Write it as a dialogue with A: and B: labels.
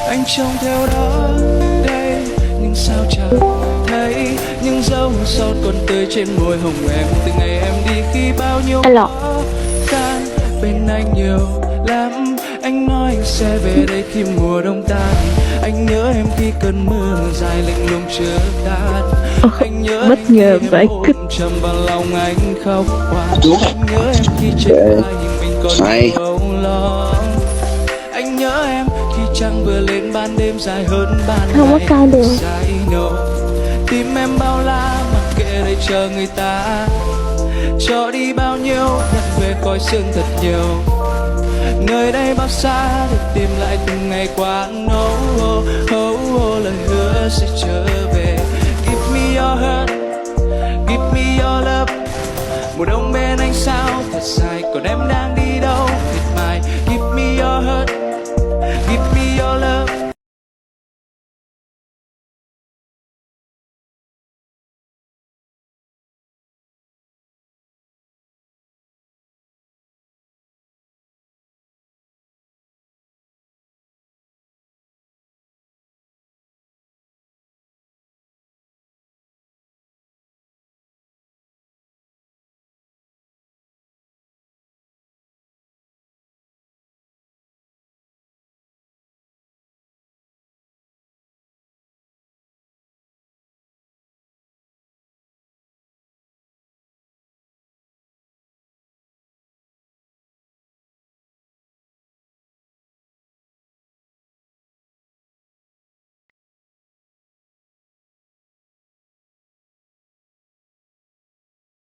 A: Anh trông theo đó đây, nhưng sao chẳng thấy những dấu son còn tươi trên môi hồng em từ ngày em đi. Khi bao nhiêu
B: Alo.
A: tan bên anh nhiều lắm, anh nói anh sẽ về đây khi mùa đông tan. Anh nhớ em khi cơn mưa dài lạnh lùng chưa tàn. Anh nhớ
B: Bất ngờ vậy kích.
A: trầm vào lòng anh khóc qua. Anh nhớ em khi trên vai mình còn âu lo. Anh nhớ em khi trăng vừa lên ban đêm dài hơn ban
B: Không có cao được.
A: dài nổ. Tim em bao la mặc kệ đây chờ người ta cho đi bao nhiêu nhận về khói sương thật nhiều. Nơi đây bao xa để tìm lại từng ngày qua nấu lời hứa sẽ trở về. Give me your heart, give me your love. Mùa đông bên anh sao thật dài, còn em đang đi đâu?